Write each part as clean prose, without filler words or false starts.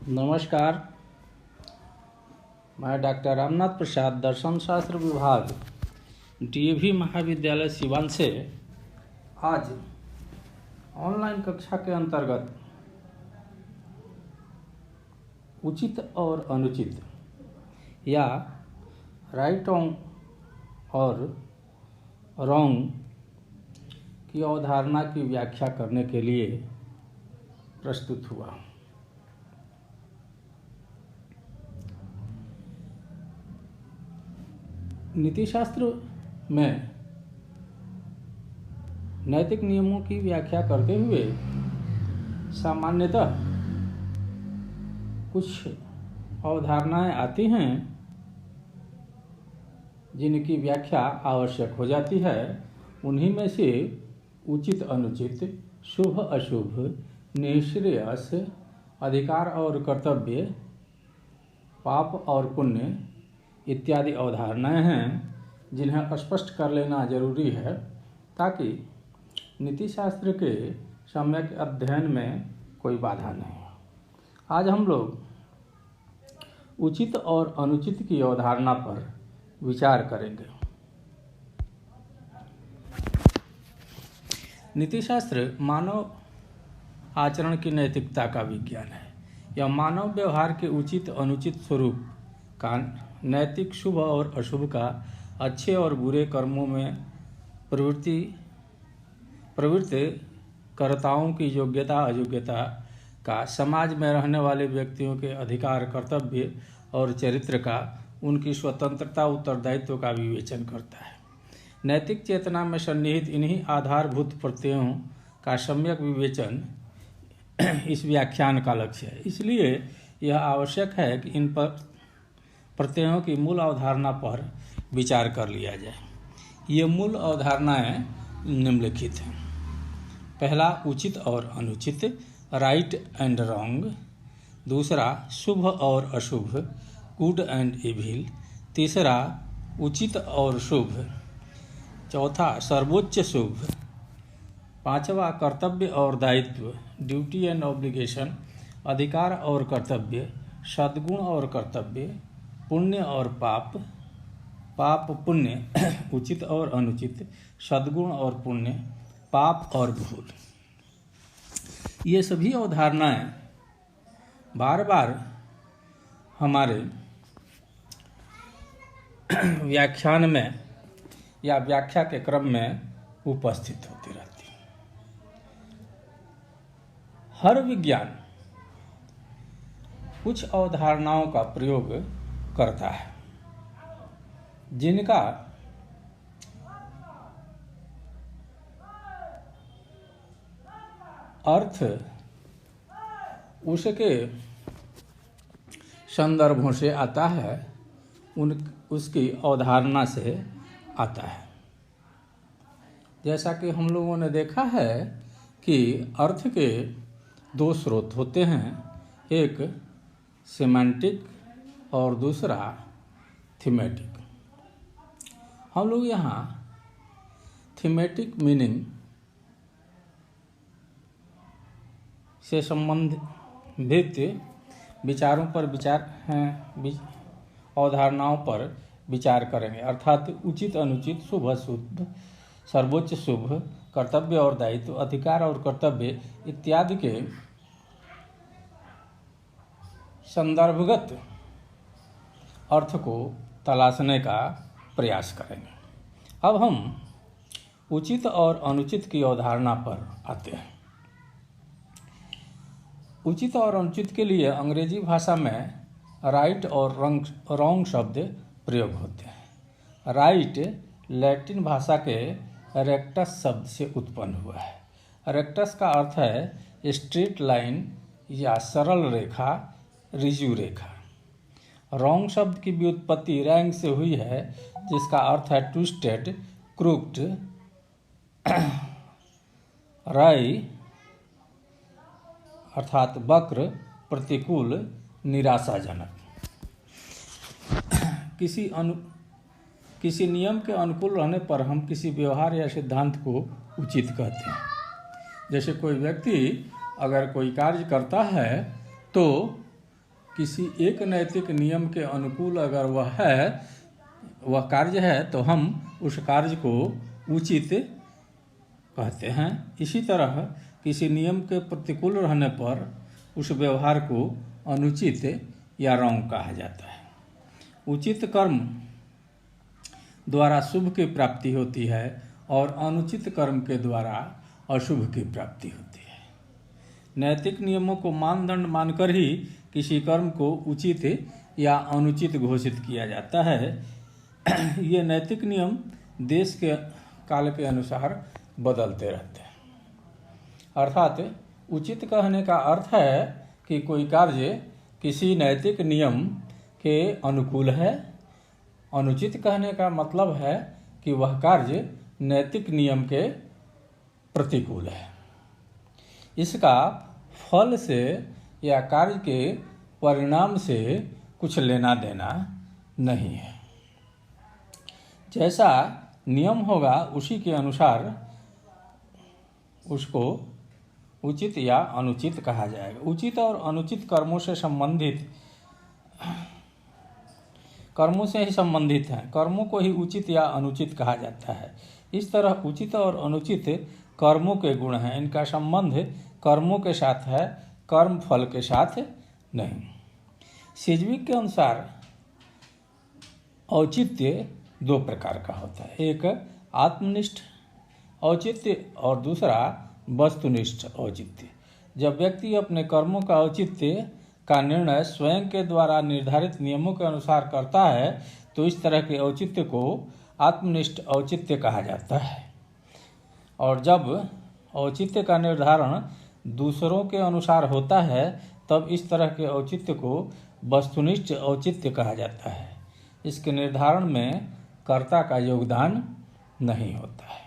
नमस्कार। मैं डॉक्टर रामनाथ प्रसाद, दर्शन शास्त्र विभाग, डीएवी महाविद्यालय सिवान से आज ऑनलाइन कक्षा के अंतर्गत उचित और अनुचित या राइट और रॉन्ग की अवधारणा की व्याख्या करने के लिए प्रस्तुत हुआ। नीतिशास्त्र में नैतिक नियमों की व्याख्या करते हुए सामान्यतः कुछ अवधारणाएं आती हैं जिनकी व्याख्या आवश्यक हो जाती है। उन्हीं में से उचित अनुचित, शुभ अशुभ, निःश्रेयस, अधिकार और कर्तव्य, पाप और पुण्य इत्यादि अवधारणाएं हैं जिन्हें स्पष्ट कर लेना जरूरी है ताकि नीतिशास्त्र के सम्यक अध्ययन में कोई बाधा नहीं हो। आज हम लोग उचित और अनुचित की अवधारणा पर विचार करेंगे। नीतिशास्त्र मानव आचरण की नैतिकता का विज्ञान है। यह मानव व्यवहार के उचित अनुचित स्वरूप का, नैतिक शुभ और अशुभ का, अच्छे और बुरे कर्मों में प्रवृत्त कर्ताओं की योग्यता अयोग्यता का, समाज में रहने वाले व्यक्तियों के अधिकार कर्तव्य और चरित्र का, उनकी स्वतंत्रता उत्तरदायित्व का विवेचन करता है। नैतिक चेतना में सन्निहित इन्हीं आधारभूत प्रत्ययों का सम्यक विवेचन इस व्याख्यान का लक्ष्य है। इसलिए यह आवश्यक है कि इन प्रत्ययों की मूल अवधारणा पर विचार कर लिया जाए। ये मूल अवधारणाएं निम्नलिखित हैं। पहला, उचित और अनुचित, राइट एंड रॉन्ग। दूसरा, शुभ और अशुभ, गुड एंड इविल। तीसरा, उचित और शुभ। चौथा, सर्वोच्च शुभ। पांचवा, कर्तव्य और दायित्व, ड्यूटी एंड ऑब्लिगेशन। अधिकार और कर्तव्य, सद्गुण और कर्तव्य, पुण्य और पाप, पाप पुण्य, उचित और अनुचित, सद्गुण और पुण्य, पाप और भूल। ये सभी अवधारणाएं बार बार हमारे व्याख्यान में या व्याख्या के क्रम में उपस्थित होती रहती हैं। हर विज्ञान कुछ अवधारणाओं का प्रयोग करता है जिनका अर्थ उसके संदर्भों से आता है, उसकी अवधारणा से आता है। जैसा कि हम लोगों ने देखा है कि अर्थ के दो स्रोत होते हैं, एक सेमांटिक और दूसरा थीमेटिक। हम लोग यहाँ थीमेटिक मीनिंग से संबंधित विचारों पर अवधारणाओं पर विचार करेंगे, अर्थात उचित अनुचित, शुभ अशुभ, सर्वोच्च शुभ, कर्तव्य और दायित्व, अधिकार और कर्तव्य इत्यादि के संदर्भगत अर्थ को तलाशने का प्रयास करेंगे। अब हम उचित और अनुचित की अवधारणा पर आते हैं। उचित और अनुचित के लिए अंग्रेजी भाषा में राइट और रॉन्ग शब्द प्रयोग होते हैं। राइट लैटिन भाषा के रेक्टस शब्द से उत्पन्न हुआ है। रेक्टस का अर्थ है स्ट्रेट लाइन या सरल रेखा, ऋजु रेखा। रॉन्ग शब्द की व्युत्पत्ति रैंग से हुई है, जिसका अर्थ है ट्विस्टेड, क्रूक्ड, राई अर्थात वक्र, प्रतिकूल, निराशाजनक। किसी नियम के अनुकूल रहने पर हम किसी व्यवहार या सिद्धांत को उचित कहते हैं। जैसे कोई व्यक्ति अगर कोई कार्य करता है तो किसी एक नैतिक नियम के अनुकूल अगर वह कार्य है तो हम उस कार्य को उचित कहते हैं। इसी तरह किसी नियम के प्रतिकूल रहने पर उस व्यवहार को अनुचित या रॉन्ग कहा जाता है। उचित कर्म द्वारा शुभ की प्राप्ति होती है और अनुचित कर्म के द्वारा अशुभ की प्राप्ति होती है। नैतिक नियमों को मानदंड मानकर ही किसी कर्म को उचित या अनुचित घोषित किया जाता है। ये नैतिक नियम देश के काल के अनुसार बदलते रहते हैं। अर्थात उचित कहने का अर्थ है कि कोई कार्य किसी नैतिक नियम के अनुकूल है। अनुचित कहने का मतलब है कि वह कार्य नैतिक नियम के प्रतिकूल है। इसका फल से या कार्य के परिणाम से कुछ लेना देना नहीं है। जैसा नियम होगा उसी के अनुसार उसको उचित या अनुचित कहा जाएगा। उचित और अनुचित कर्मों से ही संबंधित हैं। कर्मों को ही उचित या अनुचित कहा जाता है। इस तरह उचित और अनुचित कर्मों के गुण हैं। इनका संबंध कर्मों के साथ है, कर्म फल के साथ नहीं। सिजविक के अनुसार औचित्य दो प्रकार का होता है, एक आत्मनिष्ठ औचित्य और दूसरा वस्तुनिष्ठ औचित्य। जब व्यक्ति अपने कर्मों का औचित्य का निर्णय स्वयं के द्वारा निर्धारित नियमों के अनुसार करता है तो इस तरह के औचित्य को आत्मनिष्ठ औचित्य कहा जाता है। और जब औचित्य का निर्धारण दूसरों के अनुसार होता है तब इस तरह के औचित्य को वस्तुनिष्ठ औचित्य कहा जाता है। इसके निर्धारण में कर्ता का योगदान नहीं होता है।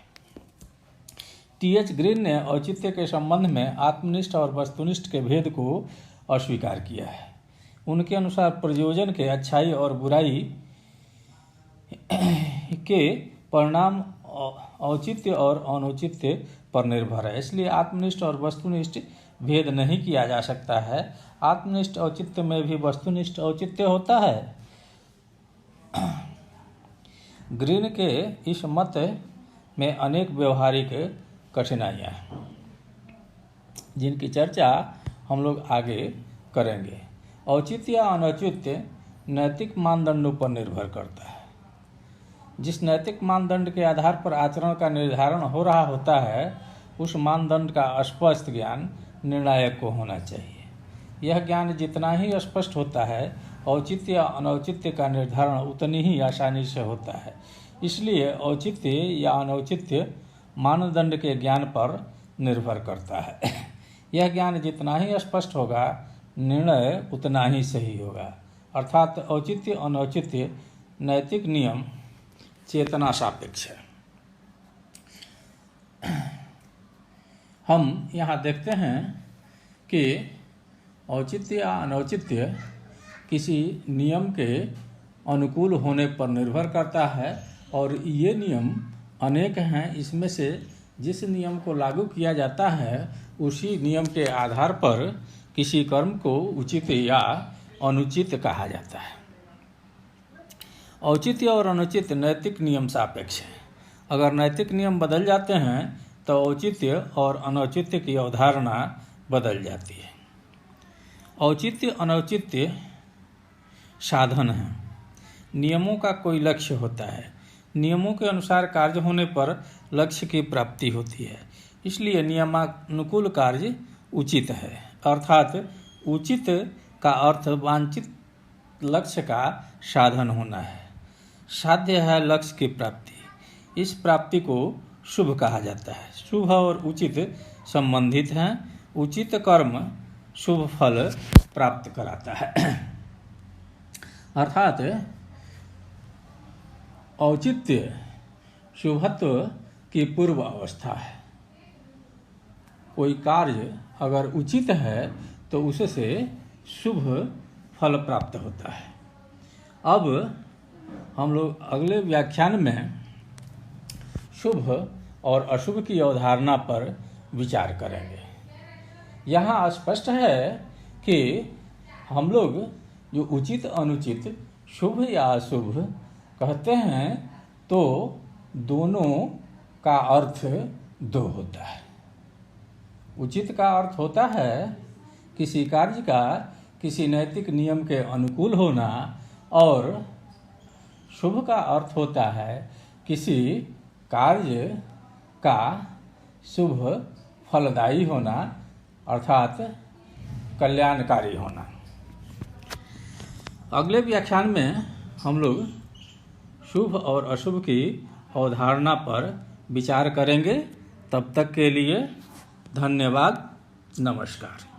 टी.एच. ग्रीन ने औचित्य के संबंध में आत्मनिष्ठ और वस्तुनिष्ठ के भेद को अस्वीकार किया है। उनके अनुसार प्रयोजन के अच्छाई और बुराई के परिणाम औचित्य और अनौचित्य पर निर्भर है। इसलिए आत्मनिष्ठ और वस्तुनिष्ठ भेद नहीं किया जा सकता है। आत्मनिष्ठ औचित्य में भी वस्तुनिष्ठ औचित्य होता है। ग्रीन के इस मत में अनेक व्यवहारिक कठिनाइयाँ हैं जिनकी चर्चा हम लोग आगे करेंगे। औचित्य या अनौचित्य नैतिक मानदंडों पर निर्भर करता है। जिस नैतिक मानदंड के आधार पर आचरण का निर्धारण हो रहा होता है उस मानदंड का स्पष्ट ज्ञान निर्णायक को होना चाहिए। यह ज्ञान जितना ही स्पष्ट होता है औचित्य या अनौचित्य का निर्धारण उतनी ही आसानी से होता है। इसलिए औचित्य या अनौचित्य मानदंड के ज्ञान पर निर्भर करता है। यह ज्ञान जितना ही स्पष्ट होगा निर्णय उतना ही सही होगा। अर्थात औचित्य अनौचित्य नैतिक नियम चेतना सापेक्ष है। हम यहाँ देखते हैं कि औचित्य या अनौचित्य किसी नियम के अनुकूल होने पर निर्भर करता है और ये नियम अनेक हैं। इसमें से जिस नियम को लागू किया जाता है उसी नियम के आधार पर किसी कर्म को उचित या अनुचित कहा जाता है। औचित्य और अनुचित नैतिक नियम सापेक्ष है। अगर नैतिक नियम बदल जाते हैं तो औचित्य और अनौचित्य की अवधारणा बदल जाती है। औचित्य अनौचित्य साधन है। नियमों का कोई लक्ष्य होता है। नियमों के अनुसार कार्य होने पर लक्ष्य की प्राप्ति होती है। इसलिए नियमानुकूल कार्य उचित है। अर्थात उचित का अर्थ वांछित लक्ष्य का साधन होना है। साध्य है लक्ष्य की प्राप्ति। इस प्राप्ति को शुभ कहा जाता है। शुभ और उचित संबंधित हैं। उचित कर्म शुभ फल प्राप्त कराता है। अर्थात औचित्य शुभत्व की पूर्व अवस्था है। कोई कार्य अगर उचित है तो उससे शुभ फल प्राप्त होता है। अब हम लोग अगले व्याख्यान में शुभ और अशुभ की अवधारणा पर विचार करेंगे। यहाँ स्पष्ट है कि हम लोग जो उचित अनुचित शुभ या अशुभ कहते हैं तो दोनों का अर्थ दो होता है। उचित का अर्थ होता है किसी कार्य का किसी नैतिक नियम के अनुकूल होना, और शुभ का अर्थ होता है किसी कार्य का शुभ फलदायी होना, अर्थात कल्याणकारी होना। अगले व्याख्यान में हम लोग शुभ और अशुभ की अवधारणा पर विचार करेंगे। तब तक के लिए धन्यवाद, नमस्कार।